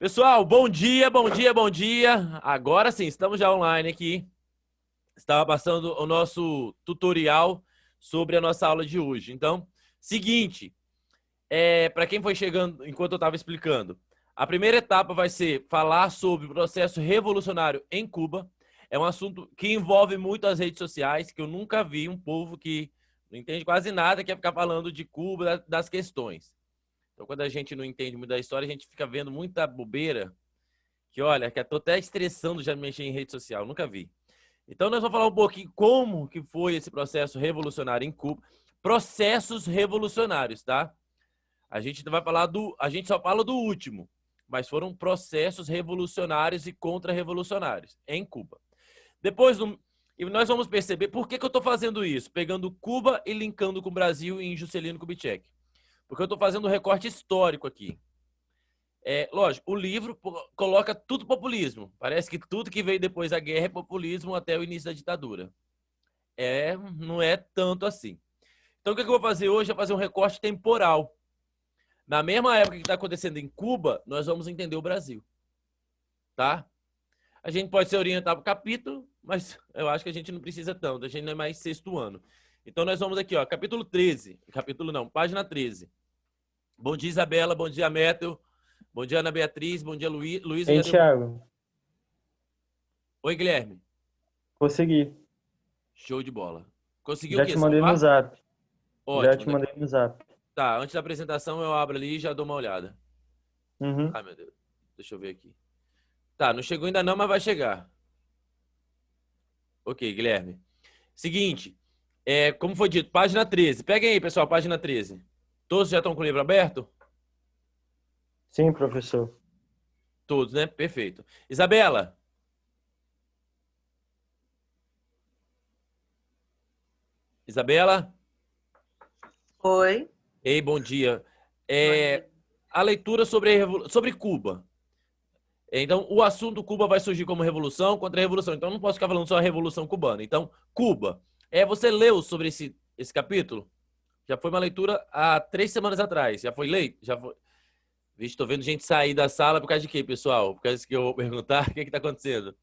Pessoal, bom dia, bom dia, bom dia. Agora sim, estamos já online aqui. Estava passando o nosso tutorial sobre a nossa aula de hoje. Então, seguinte, para quem foi chegando enquanto eu estava explicando, a primeira etapa vai ser falar sobre o processo revolucionário em Cuba. É um assunto que envolve muito as redes sociais, que eu nunca vi um povo que não entende quase nada, que é ficar falando de Cuba, das questões. Então, quando a gente não entende muito da história, a gente fica vendo muita bobeira, que olha, que eu tô até estressando já mexer em rede social, nunca vi. Então, nós vamos falar um pouquinho como que foi esse processo revolucionário em Cuba. Processos revolucionários, tá? A gente vai falar a gente só fala do último, mas foram processos revolucionários e contra-revolucionários em Cuba. Depois, e nós vamos perceber por que eu estou fazendo isso, pegando Cuba e linkando com o Brasil em Juscelino Kubitschek. Porque eu estou fazendo um recorte histórico aqui. Lógico, o livro coloca tudo populismo. Parece que tudo que veio depois da guerra é populismo até o início da ditadura. Não é tanto assim. Então, o que eu vou fazer hoje é fazer um recorte temporal. Na mesma época que está acontecendo em Cuba, nós vamos entender o Brasil. Tá? A gente pode se orientar para o capítulo, mas eu acho que a gente não precisa tanto. A gente não é mais sexto ano. Então, nós vamos aqui, ó, capítulo 13. Capítulo não, página 13. Bom dia, Isabela. Bom dia, Métel. Bom dia, Ana Beatriz. Bom dia, Luiz. Ei, Thiago. Oi, Guilherme. Consegui. Show de bola. Conseguiu Já o quê? te mandei no zap. Ótimo. Já te mandei no zap. Tá, antes da apresentação eu abro ali e já dou uma olhada. Uhum. Ai, meu Deus. Deixa eu ver aqui. Tá, não chegou ainda não, mas vai chegar. Ok, Guilherme. Seguinte, como foi dito, página 13. Peguem aí, pessoal, página 13. Todos já estão com o livro aberto? Sim, professor. Todos, né? Perfeito. Isabela. Isabela? Oi. Ei, bom dia. A leitura sobre Cuba. Então, o assunto Cuba vai surgir como revolução contra a revolução. Então, eu não posso ficar falando só a revolução cubana. Então, Cuba. Você leu sobre esse capítulo? Já foi uma leitura há 3 semanas atrás. Já foi leito? Já foi. Vixe, tô vendo gente sair da sala por causa de quê, pessoal? Por causa que eu vou perguntar o que está acontecendo.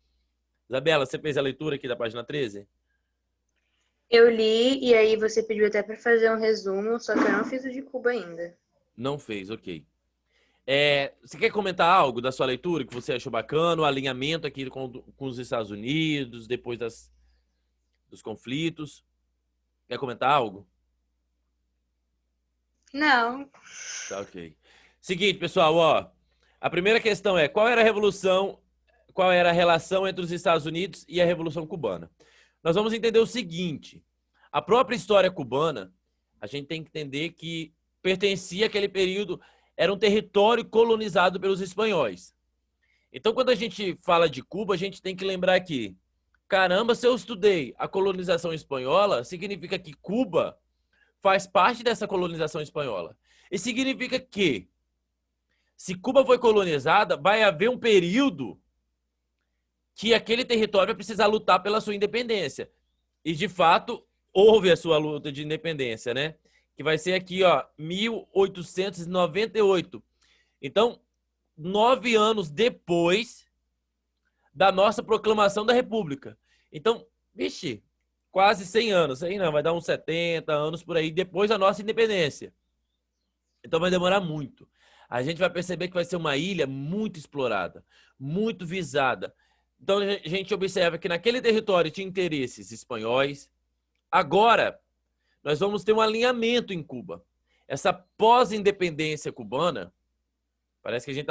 Isabela, você fez a leitura aqui da página 13? Eu li e aí você pediu até para fazer um resumo, só que eu não fiz o de Cuba ainda. Não fez, ok. Você quer comentar algo da sua leitura que você achou bacana, o alinhamento aqui com os Estados Unidos, depois dos conflitos? Quer comentar algo? Não. Tá, ok. Seguinte, pessoal, ó. A primeira questão é, qual era a relação entre os Estados Unidos e a Revolução Cubana? Nós vamos entender o seguinte, a própria história cubana, a gente tem que entender que pertencia àquele período, era um território colonizado pelos espanhóis. Então, quando a gente fala de Cuba, a gente tem que lembrar que, caramba, se eu estudei a colonização espanhola, significa que Cuba faz parte dessa colonização espanhola. E significa que, se Cuba foi colonizada, vai haver um período que aquele território vai precisar lutar pela sua independência. E, de fato, houve a sua luta de independência, né? Que vai ser aqui, ó, 1898. Então, 9 anos depois da nossa proclamação da República. Então, vixe, quase 100 anos. Aí não, vai dar uns 70 anos por aí depois da nossa independência. Então, vai demorar muito. A gente vai perceber que vai ser uma ilha muito explorada, muito visada. Então, a gente observa que naquele território tinha interesses espanhóis. Agora, nós vamos ter um alinhamento em Cuba. Essa pós-independência cubana, parece que a gente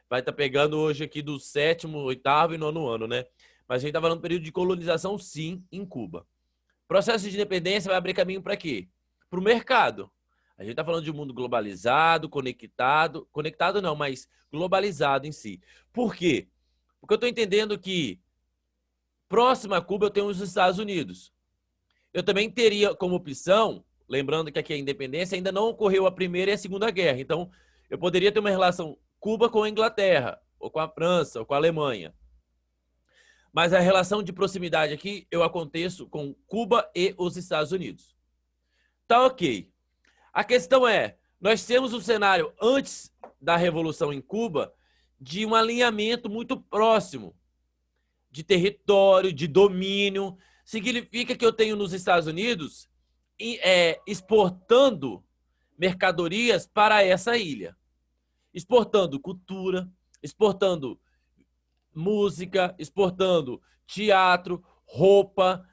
vai estar pegando hoje aqui do 7º, 8º e 9º ano, né? Mas a gente está falando do período de colonização, sim, em Cuba. O processo de independência vai abrir caminho para quê? Para o mercado. A gente está falando de um mundo globalizado, conectado. Conectado não, mas globalizado em si. Por quê? Porque eu estou entendendo que próximo a Cuba eu tenho os Estados Unidos. Eu também teria como opção, lembrando que aqui a independência ainda não ocorreu a Primeira e a Segunda Guerra. Então, eu poderia ter uma relação Cuba com a Inglaterra, ou com a França, ou com a Alemanha. Mas a relação de proximidade aqui, eu aconteço com Cuba e os Estados Unidos. Tá ok. A questão é, nós temos um cenário antes da Revolução em Cuba de um alinhamento muito próximo de território, de domínio. Significa que eu tenho nos Estados Unidos exportando mercadorias para essa ilha. Exportando cultura, exportando música, exportando teatro, roupa,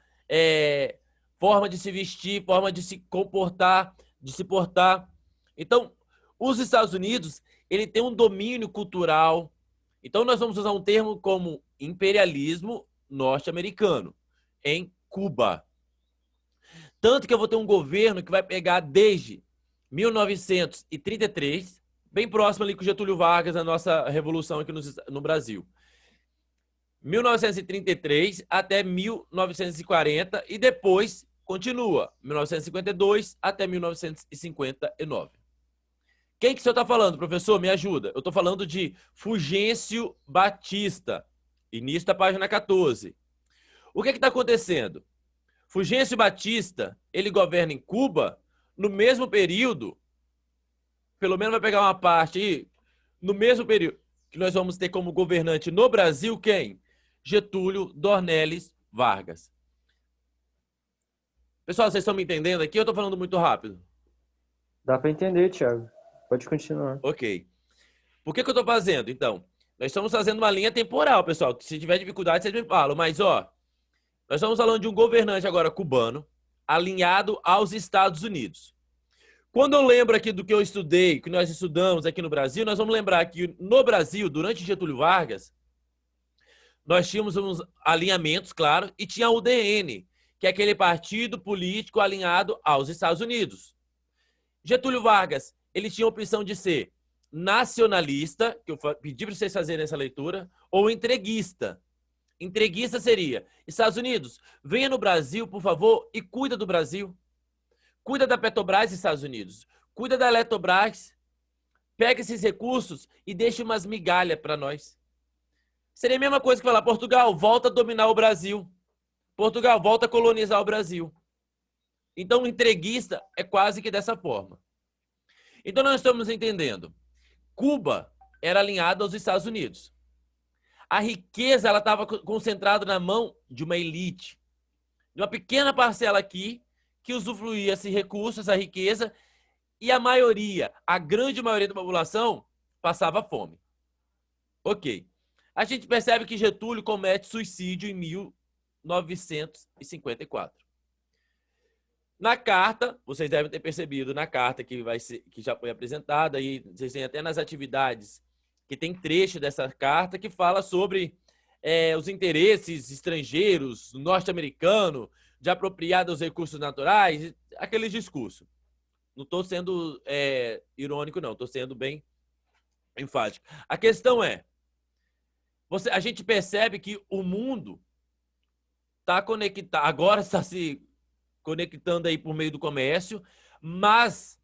forma de se vestir, forma de se comportar, de se portar. Então, os Estados Unidos, ele tem um domínio cultural. Então, nós vamos usar um termo como imperialismo norte-americano em Cuba. Tanto que eu vou ter um governo que vai pegar desde 1933, bem próximo ali com Getúlio Vargas, na nossa revolução aqui no Brasil. 1933 até 1940 e depois continua, 1952 até 1959. Quem que o senhor está falando, professor? Me ajuda. Eu estou falando de Fulgêncio Batista, início da página 14. O que está acontecendo? Fulgêncio Batista, ele governa em Cuba no mesmo período, pelo menos vai pegar uma parte aí, no mesmo período que nós vamos ter como governante no Brasil, quem? Getúlio Dornelles Vargas. Pessoal, vocês estão me entendendo aqui? Eu estou falando muito rápido? Dá para entender, Thiago. Pode continuar. Ok. Por que eu estou fazendo? Então, nós estamos fazendo uma linha temporal, pessoal. Se tiver dificuldade, vocês me falam. Mas, ó, nós estamos falando de um governante agora cubano, alinhado aos Estados Unidos. Quando eu lembro aqui do que eu estudei, que nós estudamos aqui no Brasil, nós vamos lembrar que no Brasil, durante Getúlio Vargas, nós tínhamos uns alinhamentos, claro, e tinha o UDN, que é aquele partido político alinhado aos Estados Unidos. Getúlio Vargas, ele tinha a opção de ser nacionalista, que eu pedi para vocês fazerem essa leitura, ou entreguista. Entreguista seria, Estados Unidos, venha no Brasil, por favor, e cuida do Brasil. Cuida da Petrobras, Estados Unidos. Cuida da Eletrobras. Pega esses recursos e deixa umas migalhas para nós. Seria a mesma coisa que falar, Portugal, volta a dominar o Brasil. Portugal, volta a colonizar o Brasil. Então, o entreguista é quase que dessa forma. Então, nós estamos entendendo. Cuba era alinhada aos Estados Unidos. A riqueza ela estava concentrada na mão de uma elite. De uma pequena parcela aqui, que usufruía esse recurso, essa riqueza, e a maioria, a grande maioria da população, passava fome. Ok. A gente percebe que Getúlio comete suicídio em 1954. Na carta, vocês devem ter percebido, na carta que já foi apresentada, e vocês têm até nas atividades, que tem trecho dessa carta que fala sobre os interesses estrangeiros, norte-americano, de apropriar dos recursos naturais, aquele discurso. Não estou sendo irônico, não. Estou sendo bem enfático. A questão é, a gente percebe que o mundo está conectado, agora está se conectando aí por meio do comércio, mas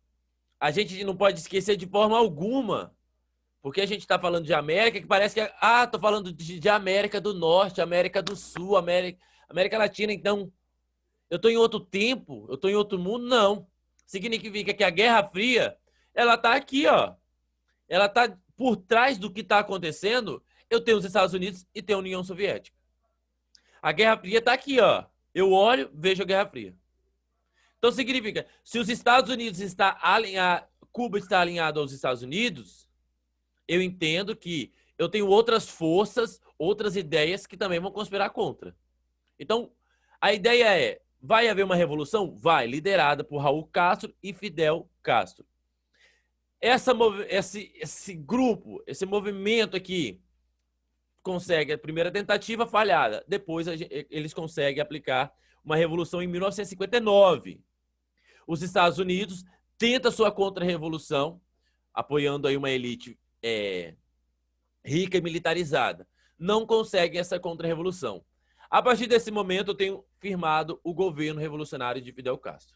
a gente não pode esquecer de forma alguma, porque a gente está falando de América, que parece que estou falando de América do Norte, América do Sul, América Latina, então eu estou em outro tempo, eu estou em outro mundo? Não. Significa que a Guerra Fria, ela está aqui, ó. Ela está por trás do que está acontecendo. Eu tenho os Estados Unidos e tenho a União Soviética. A Guerra Fria está aqui, ó. Eu olho, vejo a Guerra Fria. Então significa, se os Estados Unidos Cuba está alinhado aos Estados Unidos, eu entendo que eu tenho outras forças, outras ideias que também vão conspirar contra. Então, a ideia é, vai haver uma revolução? Vai, liderada por Raul Castro e Fidel Castro. Esse grupo, esse movimento aqui, consegue a primeira tentativa falhada. Depois eles conseguem aplicar uma revolução em 1959. Os Estados Unidos tentam sua contra-revolução, apoiando aí uma elite rica e militarizada. Não conseguem essa contra-revolução. A partir desse momento, eu tenho firmado o governo revolucionário de Fidel Castro.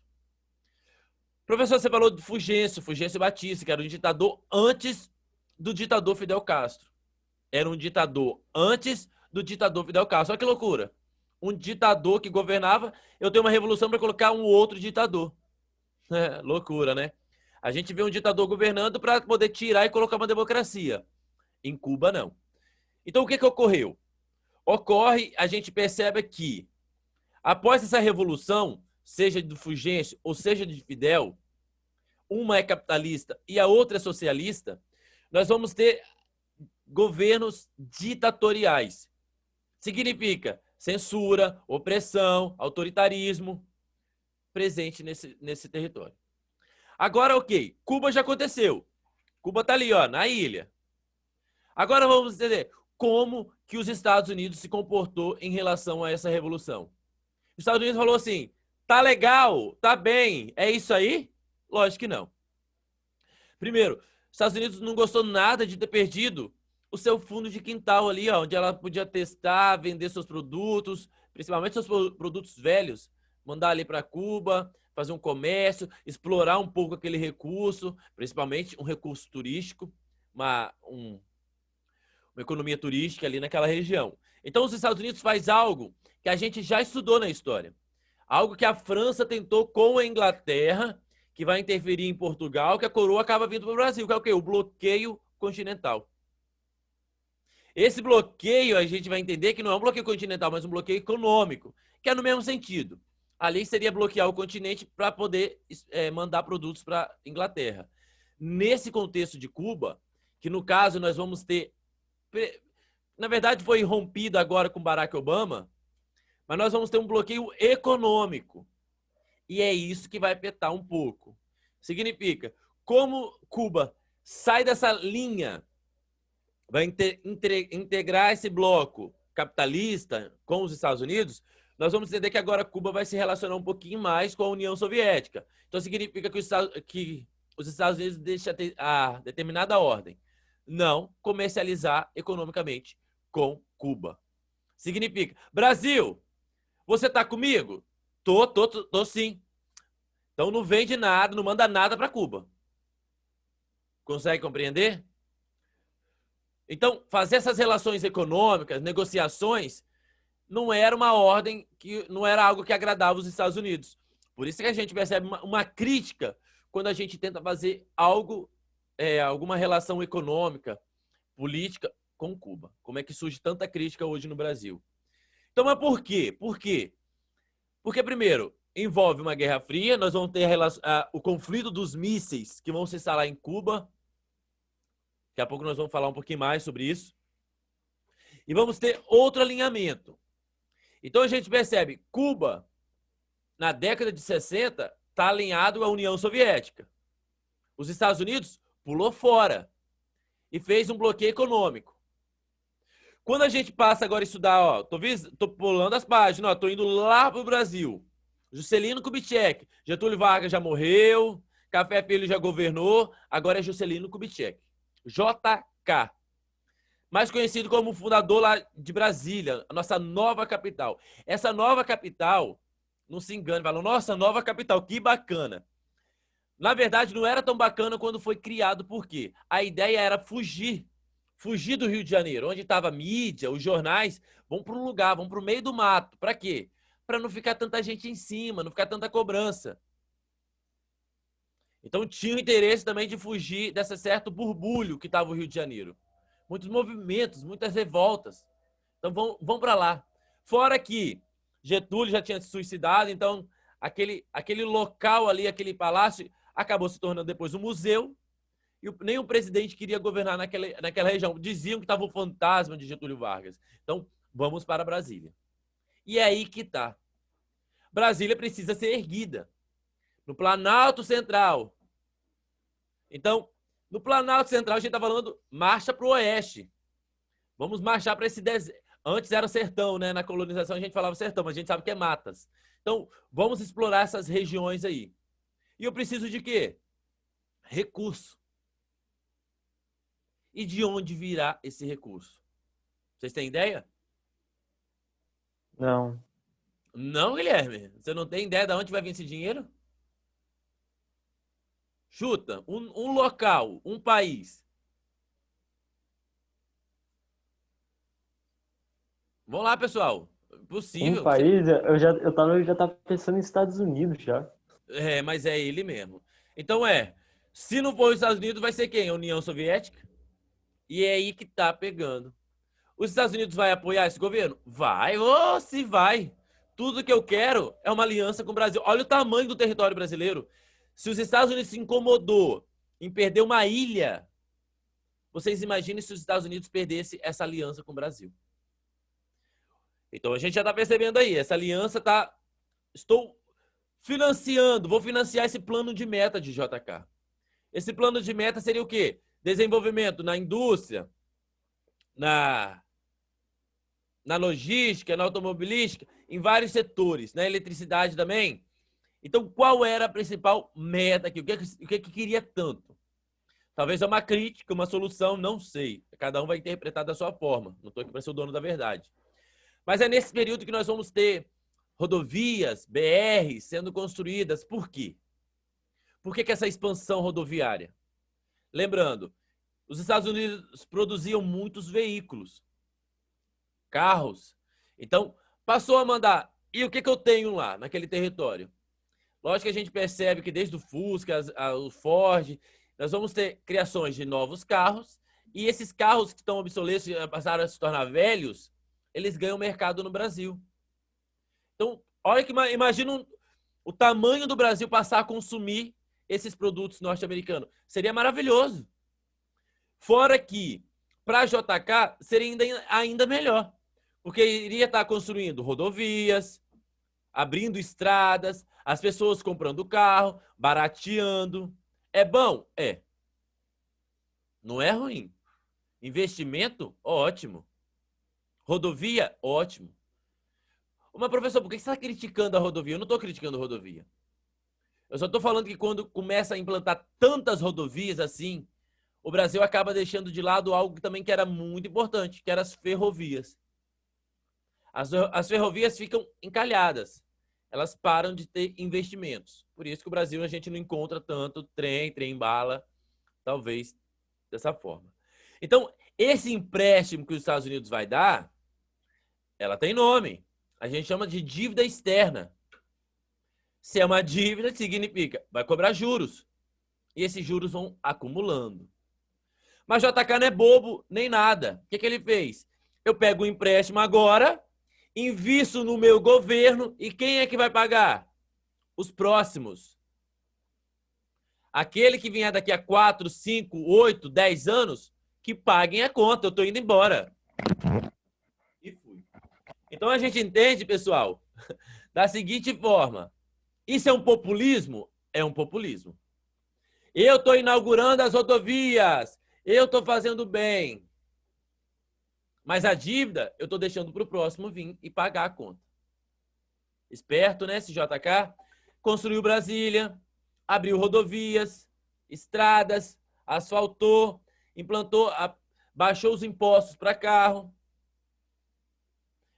Professor, você falou de Fulgêncio Batista, que era um ditador antes do ditador Fidel Castro. Era um ditador antes do ditador Fidel Castro. Olha que loucura. Um ditador que governava, eu tenho uma revolução para colocar um outro ditador. Loucura, né? A gente vê um ditador governando para poder tirar e colocar uma democracia. Em Cuba, não. Então, o que ocorreu? A gente percebe que, após essa revolução, seja do Fulgêncio ou seja de Fidel, uma é capitalista e a outra é socialista, nós vamos ter governos ditatoriais. Significa censura, opressão, autoritarismo presente nesse território. Agora, ok, Cuba já aconteceu. Cuba está ali, ó, na ilha. Agora vamos entender como que os Estados Unidos se comportou em relação a essa revolução. Os Estados Unidos falou assim, tá legal, tá bem, é isso aí? Lógico que não. Primeiro, os Estados Unidos não gostou nada de ter perdido o seu fundo de quintal ali, ó, onde ela podia testar, vender seus produtos, principalmente seus produtos velhos, mandar ali para Cuba, fazer um comércio, explorar um pouco aquele recurso, principalmente um recurso turístico, uma economia turística ali naquela região. Então, os Estados Unidos faz algo que a gente já estudou na história. Algo que a França tentou com a Inglaterra, que vai interferir em Portugal, que a coroa acaba vindo para o Brasil, que é o quê? O bloqueio continental. Esse bloqueio, a gente vai entender que não é um bloqueio continental, mas um bloqueio econômico, que é no mesmo sentido. Ali seria bloquear o continente para poder mandar produtos para a Inglaterra. Nesse contexto de Cuba, que no caso nós vamos ter... Na verdade, foi rompido agora com Barack Obama, mas nós vamos ter um bloqueio econômico. E é isso que vai afetar um pouco. Significa, como Cuba sai dessa linha, vai integrar esse bloco capitalista com os Estados Unidos, nós vamos entender que agora Cuba vai se relacionar um pouquinho mais com a União Soviética. Então, significa que os Estados Unidos deixam a determinada ordem não comercializar economicamente com Cuba. Significa, Brasil, você tá comigo? Tô sim. Então não vende nada, não manda nada para Cuba. Consegue compreender? Então, fazer essas relações econômicas, negociações, não era uma ordem, não era algo que agradava os Estados Unidos. Por isso que a gente percebe uma crítica quando a gente tenta fazer algo, alguma relação econômica, política com Cuba. Como é que surge tanta crítica hoje no Brasil? Então, mas por quê? Por quê? Porque, primeiro, envolve uma guerra fria, nós vamos ter o conflito dos mísseis que vão se instalar em Cuba. Daqui a pouco nós vamos falar um pouquinho mais sobre isso. E vamos ter outro alinhamento. Então a gente percebe, Cuba, na década de 60, está alinhado à União Soviética. Os Estados Unidos pulou fora e fez um bloqueio econômico. Quando a gente passa agora a estudar, ó, tô pulando as páginas, ó, tô indo lá pro Brasil. Juscelino Kubitschek, Getúlio Vargas já morreu, Café Filho já governou, agora é Juscelino Kubitschek. JK, mais conhecido como fundador lá de Brasília, a nossa nova capital. Essa nova capital, não se engane, falam, nossa, nova capital, que bacana. Na verdade, não era tão bacana quando foi criado, por quê? A ideia era fugir do Rio de Janeiro, onde estava a mídia, os jornais, vão para um lugar, vão para o meio do mato. Para quê? Para não ficar tanta gente em cima, não ficar tanta cobrança. Então tinha o interesse também de fugir desse certo burbulho que estava o Rio de Janeiro. Muitos movimentos, muitas revoltas. Então vão para lá. Fora que Getúlio já tinha se suicidado, então aquele local ali, aquele palácio, acabou se tornando depois um museu. E nem o presidente queria governar naquela região. Diziam que estava o fantasma de Getúlio Vargas. Então, vamos para Brasília. E é aí que está. Brasília precisa ser erguida. No Planalto Central. Então, no Planalto Central, a gente está falando marcha para o oeste. Vamos marchar para esse deserto. Antes era sertão, né? Na colonização a gente falava sertão, mas a gente sabe que é matas. Então, vamos explorar essas regiões aí. E eu preciso de quê? Recurso. E de onde virá esse recurso? Vocês têm ideia? Não. Não, Guilherme? Você não tem ideia de onde vai vir esse dinheiro? Chuta, um local, um país. Vamos lá, pessoal. Possível. Um país, eu já tava pensando em Estados Unidos já. Mas é ele mesmo. Então se não for os Estados Unidos, vai ser quem? A União Soviética? E é aí que tá pegando. Os Estados Unidos vai apoiar esse governo? Vai, ô, se vai. Tudo que eu quero é uma aliança com o Brasil. Olha o tamanho do território brasileiro. Se os Estados Unidos se incomodou em perder uma ilha, vocês imaginem se os Estados Unidos perdesse essa aliança com o Brasil. Então a gente já está percebendo aí, essa aliança tá... Estou financiando, vou financiar esse plano de meta de JK. Esse plano de meta seria o quê? Desenvolvimento na indústria, na logística, na automobilística, em vários setores, na eletricidade também. Então, qual era a principal meta aqui? O que queria tanto? Talvez é uma crítica, uma solução, não sei. Cada um vai interpretar da sua forma. Não estou aqui para ser o dono da verdade. Mas é nesse período que nós vamos ter rodovias, BR, sendo construídas. Por quê? Por que essa expansão rodoviária? Lembrando, os Estados Unidos produziam muitos veículos, carros. Então, passou a mandar. E o que eu tenho lá, naquele território? Lógico que a gente percebe que desde o Fusca, o Ford, nós vamos ter criações de novos carros. E esses carros que estão obsoletos e passaram a se tornar velhos, eles ganham mercado no Brasil. Então, olha que imagina o tamanho do Brasil passar a consumir esses produtos norte-americanos. Seria maravilhoso. Fora que, para a JK, seria ainda melhor. Porque iria estar construindo rodovias, abrindo estradas, as pessoas comprando carro, barateando. É bom? É. Não é ruim. Investimento? Ótimo. Rodovia? Ótimo. Mas, professor, por que você está criticando a rodovia? Eu não estou criticando a rodovia. Eu só estou falando que quando começa a implantar tantas rodovias assim, o Brasil acaba deixando de lado algo também que era muito importante, que eram as ferrovias. As ferrovias ficam encalhadas. Elas param de ter investimentos. Por isso que o Brasil a gente não encontra tanto trem-bala, talvez dessa forma. Então, esse empréstimo que os Estados Unidos vai dar, ela tem nome. A gente chama de dívida externa. Se é uma dívida, significa vai cobrar juros. E esses juros vão acumulando. Mas JK não é bobo nem nada. O que ele fez? Eu pego o empréstimo agora, invisto no meu governo e quem é que vai pagar? Os próximos. Aquele que vier daqui a 4, 5, 8, 10 anos, que paguem a conta. Eu estou indo embora. E fui. Então a gente entende, pessoal, da seguinte forma. Isso é um populismo? É um populismo. Eu estou inaugurando as rodovias. Eu estou fazendo bem. Mas a dívida, eu estou deixando para o próximo vir e pagar a conta. Esperto, né, esse JK? Construiu Brasília, abriu rodovias, estradas, asfaltou, implantou, baixou os impostos para carro.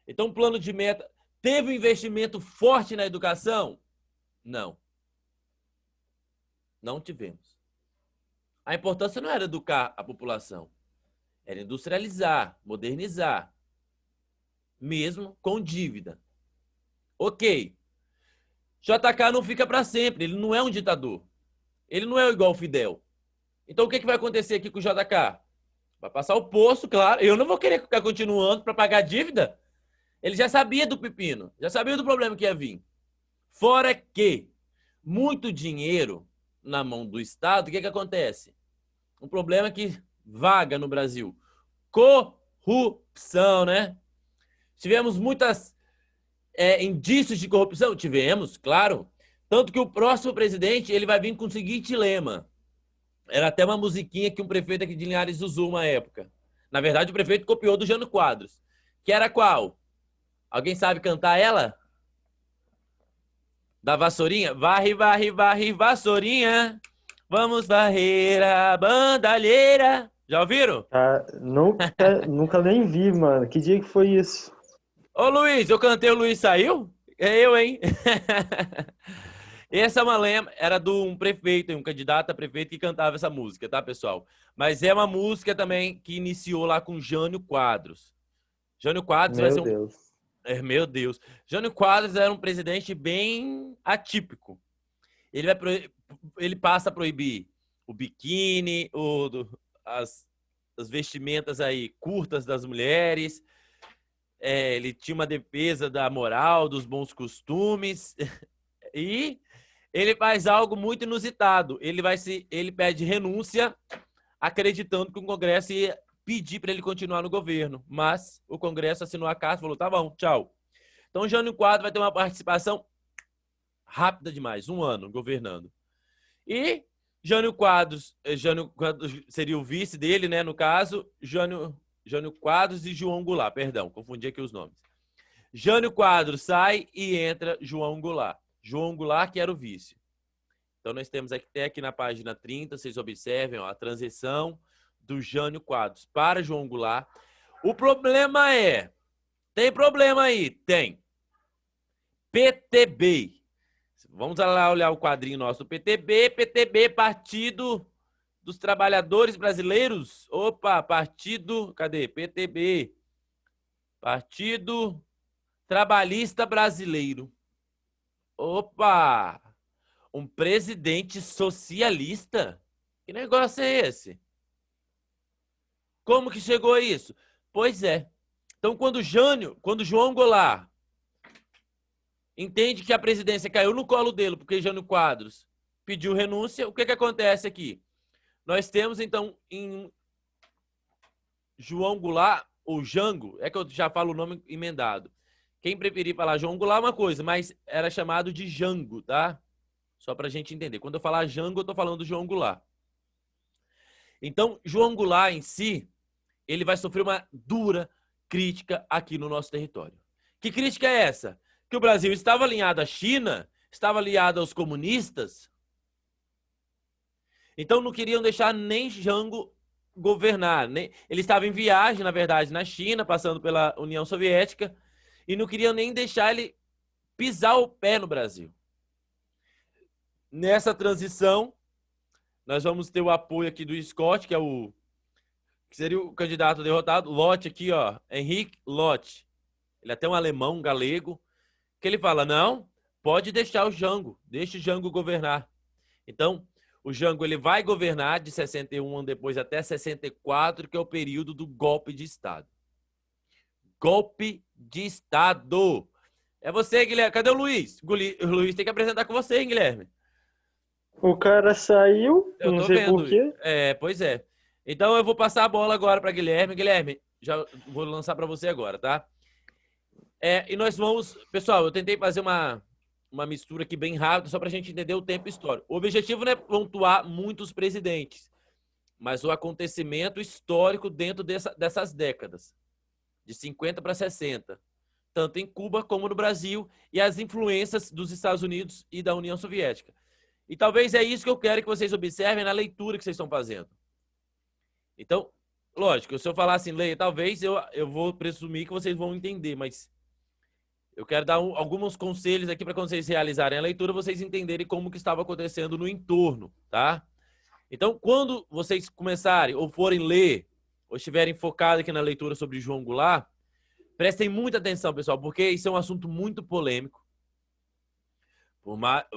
Então, plano de meta. Teve um investimento forte na educação? Não. Não tivemos. A importância não era educar a população. Era industrializar, modernizar. Mesmo com dívida. Ok. JK não fica para sempre. Ele não é um ditador. Ele não é igual o Fidel. Então, o que vai acontecer aqui com o JK? Vai passar o poço, claro. Eu não vou querer ficar continuando para pagar dívida. Ele já sabia do pepino. Já sabia do problema que ia vir. Fora que muito dinheiro na mão do Estado, o que acontece? Um problema que vaga no Brasil. Corrupção, né? Tivemos muitas indícios de corrupção? Tivemos, claro. Tanto que o próximo presidente ele vai vir com o seguinte lema. Era até uma musiquinha que um prefeito aqui de Linhares usou uma época. Na verdade, o prefeito copiou do Jânio Quadros. Que era qual? Alguém sabe cantar ela? Da vassourinha? Varre, varre, varre, vassourinha. Vamos varrer a bandalheira. Já ouviram? Ah, nunca nem vi, mano. Que dia que foi isso? Ô, Luiz, eu cantei, o Luiz saiu? É eu, hein? Essa é uma lema, era de um prefeito, um candidato a prefeito que cantava essa música, tá, pessoal? Mas é uma música também que iniciou lá com Jânio Quadros. Jânio Quadros vai ser Meu Deus. Meu Deus. Jânio Quadros era um presidente bem atípico. Ele passa a proibir o biquíni, as as vestimentas aí curtas das mulheres. Ele tinha uma defesa da moral, dos bons costumes. E ele faz algo muito inusitado. Ele pede renúncia, acreditando que o Congresso ia pedir para ele continuar no governo. Mas o Congresso assinou a carta e falou, tá bom, tchau. Então, Jânio Quadros vai ter uma participação rápida demais, 1 ano governando. E Jânio Quadros seria o vice dele, né? No caso, Jânio Quadros e João Goulart. Perdão, confundi aqui os nomes. Jânio Quadros sai e entra João Goulart. João Goulart, que era o vice. Então, nós temos até aqui na página 30, vocês observem, ó, a transição do Jânio Quadros para João Goulart. O problema é... Tem problema aí? Tem. PTB. Vamos lá olhar o quadrinho nosso do PTB. PTB, Partido dos Trabalhadores Brasileiros. Opa, partido... Cadê? PTB. Partido Trabalhista Brasileiro. Opa! Um presidente socialista? Que negócio é esse? Como que chegou a isso? Pois é. Então, quando João Goulart entende que a presidência caiu no colo dele, porque Jânio Quadros pediu renúncia, o que acontece aqui? Nós temos, então, em João Goulart, ou Jango, é que eu já falo o nome emendado. Quem preferir falar João Goulart é uma coisa, mas era chamado de Jango, tá? Só pra gente entender. Quando eu falar Jango, eu tô falando do João Goulart. Então, João Goulart em si, ele vai sofrer uma dura crítica aqui no nosso território. Que crítica é essa? Que o Brasil estava alinhado à China, estava alinhado aos comunistas. Então, não queriam deixar nem Jango governar. Ele estava em viagem, na verdade, na China, passando pela União Soviética, e não queriam nem deixar ele pisar o pé no Brasil. Nessa transição, nós vamos ter o apoio aqui do Scott, que seria o candidato derrotado, Lott aqui, ó, Henrique Lott. Ele é até um alemão, um galego, que ele fala, não, pode deixar o Jango, deixe o Jango governar. Então, o Jango ele vai governar de 61 depois até 64, que é o período do golpe de Estado. Golpe de Estado. É você, Guilherme. Cadê o Luiz? O Luiz tem que apresentar com você, hein, Guilherme? O cara saiu, Eu não tô sei vendo. por quê. Pois é. Então eu vou passar a bola agora para Guilherme. Guilherme, já vou lançar para você agora, tá? E nós vamos... Pessoal, eu tentei fazer uma mistura aqui bem rápida, só para a gente entender o tempo histórico. O objetivo não é pontuar muitos presidentes, mas o acontecimento histórico dentro dessas décadas, de 50 para 60, tanto em Cuba como no Brasil, e as influências dos Estados Unidos e da União Soviética. E talvez é isso que eu quero que vocês observem na leitura que vocês estão fazendo. Então, lógico, se eu falar assim, leia, talvez eu vou presumir que vocês vão entender, mas eu quero dar alguns conselhos aqui para quando vocês realizarem a leitura, vocês entenderem como que estava acontecendo no entorno, tá? Então, quando vocês começarem ou forem ler, ou estiverem focados aqui na leitura sobre João Goulart, prestem muita atenção, pessoal, porque isso é um assunto muito polêmico.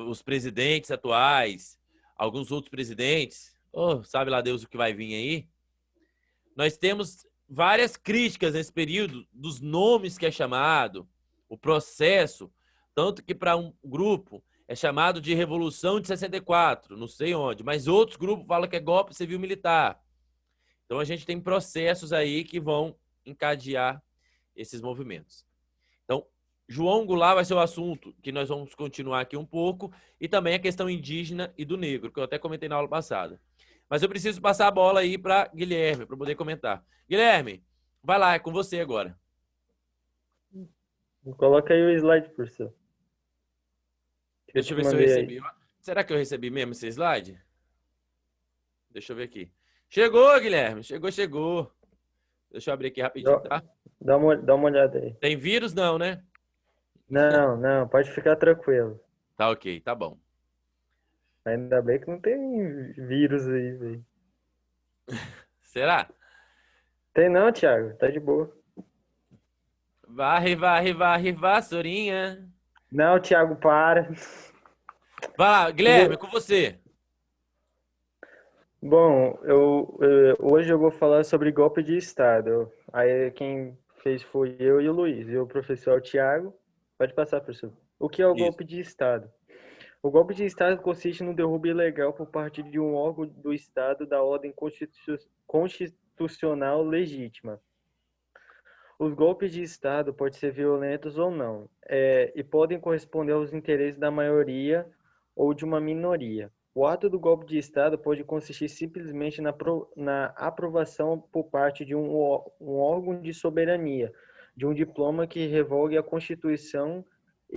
Os presidentes atuais, alguns outros presidentes, sabe lá Deus o que vai vir aí, nós temos várias críticas nesse período dos nomes que é chamado, o processo, tanto que para um grupo é chamado de Revolução de 64, não sei onde, mas outros grupos falam que é golpe civil-militar. Então a gente tem processos aí que vão encadear esses movimentos. Então, João Goulart vai ser o assunto que nós vamos continuar aqui um pouco, e também a questão indígena e do negro, que eu até comentei na aula passada. Mas eu preciso passar a bola aí para Guilherme, para poder comentar. Guilherme, vai lá, é com você agora. Coloca aí o slide, professor. Deixa eu ver se eu recebi. Será que eu recebi mesmo esse slide? Deixa eu ver aqui. Chegou, Guilherme. Chegou. Deixa eu abrir aqui rapidinho, tá? Dá uma olhada aí. Tem vírus não, né? Não, pode ficar tranquilo. Tá ok, tá bom. Ainda bem que não tem vírus aí, velho. Será? Tem não, Thiago, tá de boa. Varre, vassourinha. Não, Thiago, para. Vai lá, Guilherme, com você. Bom, hoje eu vou falar sobre golpe de Estado. Aí quem fez foi eu e o Luiz. E o professor é o Thiago. Pode passar, professor. O que é o Isso. golpe de Estado? O golpe de Estado consiste no derrubo ilegal por parte de um órgão do Estado da ordem constitucional legítima. Os golpes de Estado podem ser violentos ou não, e podem corresponder aos interesses da maioria ou de uma minoria. O ato do golpe de Estado pode consistir simplesmente na aprovação por parte de um órgão de soberania, de um diploma que revogue a Constituição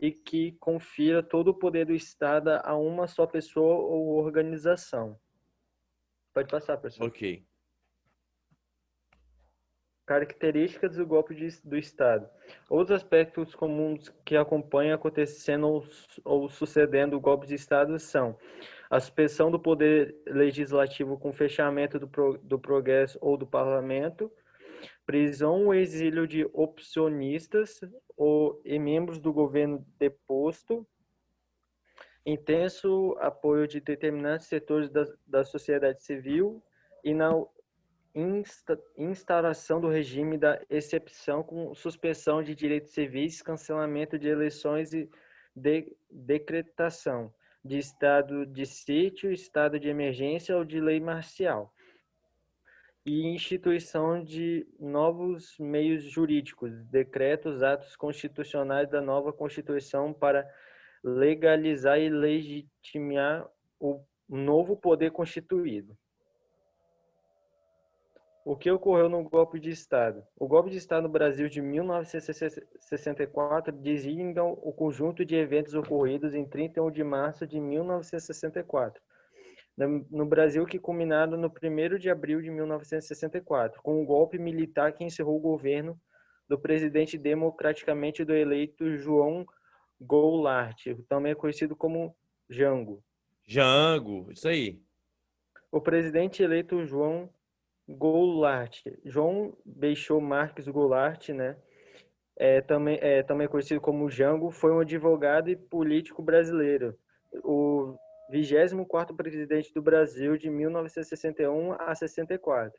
e que confira todo o poder do Estado a uma só pessoa ou organização. Pode passar, professor. Ok. Características do golpe do Estado. Outros aspectos comuns que acompanham acontecendo ou sucedendo o golpe de Estado são a suspensão do poder legislativo com fechamento do Progresso ou do Parlamento, prisão ou exílio de opcionistas e membros do governo deposto, intenso apoio de determinados setores da sociedade civil e na instauração do regime da excepção com suspensão de direitos civis, cancelamento de eleições e decretação de estado de sítio, estado de emergência ou de lei marcial, e instituição de novos meios jurídicos, decretos, atos constitucionais da nova Constituição para legalizar e legitimar o novo poder constituído. O que ocorreu no golpe de Estado? O golpe de Estado no Brasil de 1964 designa o conjunto de eventos ocorridos em 31 de março de 1964, no Brasil, que culminaram no 1º de abril de 1964, com um golpe militar que encerrou o governo do presidente democraticamente eleito João Goulart, também conhecido como Jango. Jango, isso aí. O presidente eleito João Beixô Marques Goulart, né? Também conhecido como Jango, foi um advogado e político brasileiro. O 24º presidente do Brasil de 1961 a 64.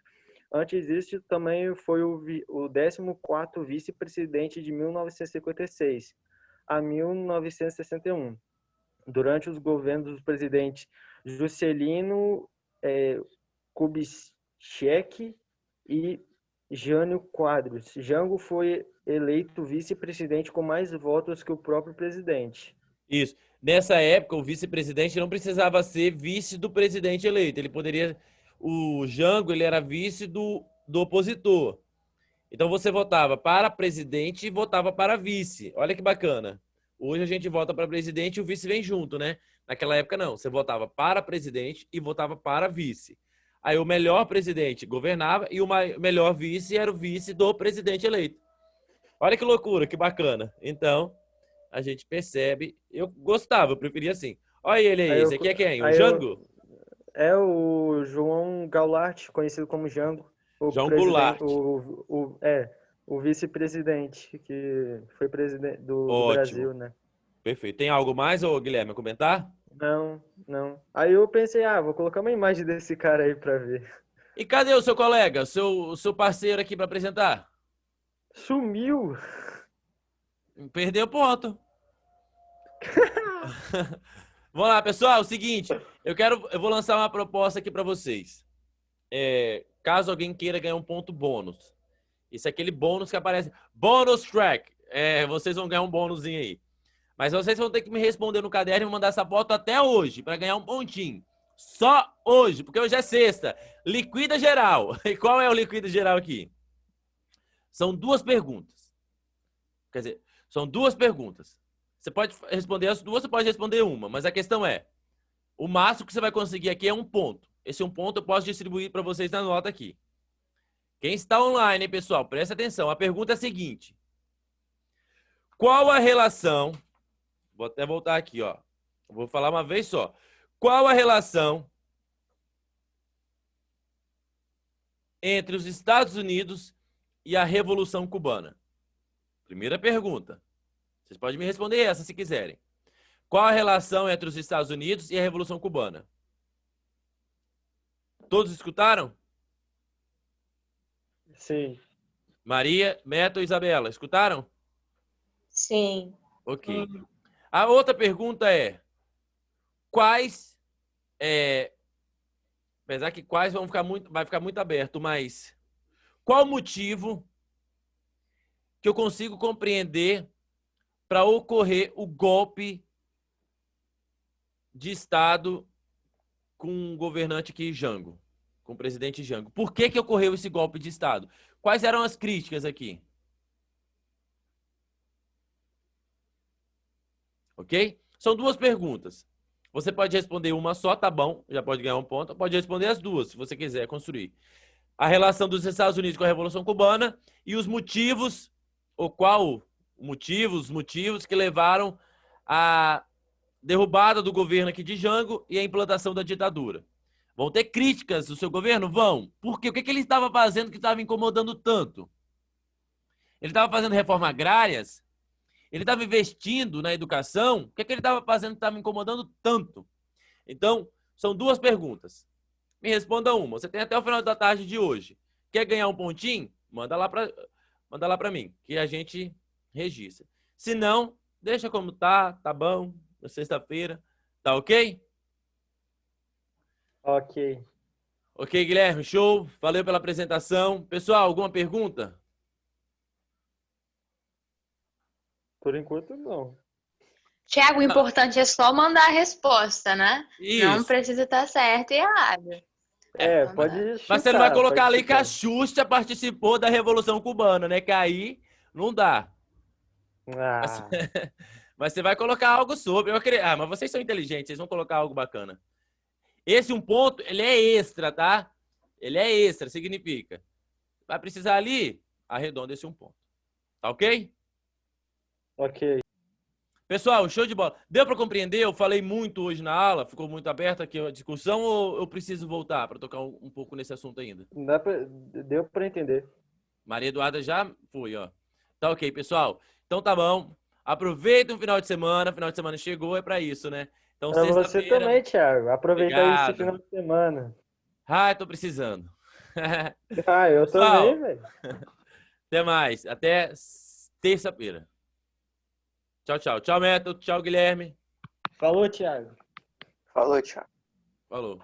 Antes disso, também foi o 14º vice-presidente de 1956 a 1961. Durante os governos dos presidentes Juscelino Kubitschek e Jânio Quadros. Jango foi eleito vice-presidente com mais votos que o próprio presidente. Isso. Nessa época, o vice-presidente não precisava ser vice do presidente eleito. Ele poderia... O Jango, ele era vice do opositor. Então, você votava para presidente e votava para vice. Olha que bacana. Hoje a gente vota para presidente e o vice vem junto, né? Naquela época, não. Você votava para presidente e votava para vice. Aí o melhor presidente governava e o melhor vice era o vice do presidente eleito. Olha que loucura, que bacana. Então, a gente percebe... Eu gostava, eu preferia assim. Olha ele aí, esse aqui é quem? O Jango? É o João Goulart, conhecido como Jango. João Goulart. O vice-presidente, que foi presidente do Ótimo. Brasil, né? Perfeito. Tem algo mais, ô Guilherme, a comentar? Não. Aí eu pensei, vou colocar uma imagem desse cara aí pra ver. E cadê o seu colega, o seu parceiro aqui para apresentar? Sumiu! Perdeu ponto. Vamos lá, pessoal. É o seguinte, eu vou lançar uma proposta aqui para vocês. Caso alguém queira ganhar um ponto bônus. Isso é aquele bônus que aparece. Bônus track. Vocês vão ganhar um bônusinho aí. Mas vocês vão ter que me responder no caderno e me mandar essa foto até hoje para ganhar um pontinho. Só hoje, porque hoje é sexta. Liquida geral. E qual é o liquida geral aqui? São 2 perguntas. Quer dizer, são 2 perguntas. Você pode responder as 2, você pode responder uma. Mas a questão é, o máximo que você vai conseguir aqui é 1 ponto. Esse 1 ponto eu posso distribuir para vocês na nota aqui. Quem está online, hein, pessoal? Presta atenção. A pergunta é a seguinte. Qual a relação... Vou até voltar aqui, ó. Vou falar uma vez só. Qual a relação entre os Estados Unidos e a Revolução Cubana? Primeira pergunta. Vocês podem me responder essa se quiserem. Qual a relação entre os Estados Unidos e a Revolução Cubana? Todos escutaram? Sim. Maria, Beto e Isabela, escutaram? Sim. Ok. A outra pergunta é: quais, apesar que quais vai ficar muito aberto, mas qual o motivo que eu consigo compreender para ocorrer o golpe de Estado com o governante aqui, Jango, com o presidente Jango? Por que que ocorreu esse golpe de Estado? Quais eram as críticas aqui? Ok? São duas perguntas. Você pode responder uma só, tá bom, já pode ganhar um ponto. Pode responder as duas, se você quiser construir. A relação dos Estados Unidos com a Revolução Cubana e os motivos, os motivos que levaram à derrubada do governo aqui de Jango e a implantação da ditadura. Vão ter críticas do seu governo? Vão. Por quê? O que que ele estava fazendo que estava incomodando tanto? Ele estava fazendo reformas agrárias? Ele estava investindo na educação? O que que ele estava fazendo que estava incomodando tanto? Então, são duas perguntas. Me responda uma. Você tem até o final da tarde de hoje. Quer ganhar um pontinho? Manda lá para mim, que a gente registra. Se não, deixa como tá bom. Na sexta-feira, tá ok? Ok. Ok, Guilherme, show. Valeu pela apresentação. Pessoal, alguma pergunta? Por enquanto, não. Tiago, o importante é só mandar a resposta, né? Não Isso. precisa estar certo e errado. É, Vamos pode lá. chutar. Mas você não vai colocar pode ali que a chutar. Xuxa participou da Revolução Cubana, né? Que aí não dá. Mas, Ah, mas você vai colocar algo sobre. Mas vocês são inteligentes, vocês vão colocar algo bacana. Esse um ponto, ele é extra, tá? Ele é extra, significa. Vai precisar ali, arredonda esse um ponto. Tá ok? ok. Pessoal, show de bola. Deu para compreender? Eu falei muito hoje na aula, ficou muito aberta aqui a discussão ou eu preciso voltar para tocar um pouco nesse assunto ainda? Deu pra entender. Maria Eduarda já foi, ó. Tá ok, pessoal. Então tá bom. Aproveita o final de semana. Final de semana chegou, é para isso, né? Então, Pra você sexta-feira. também, Thiago. Aproveita aí esse Obrigado. final de semana. Ah, tô precisando. Ah, eu também, Pessoal, velho. até mais. Até terça-feira. Tchau, tchau. Tchau, Método. Tchau, Guilherme. Falou, Thiago. Falou, Thiago. Falou.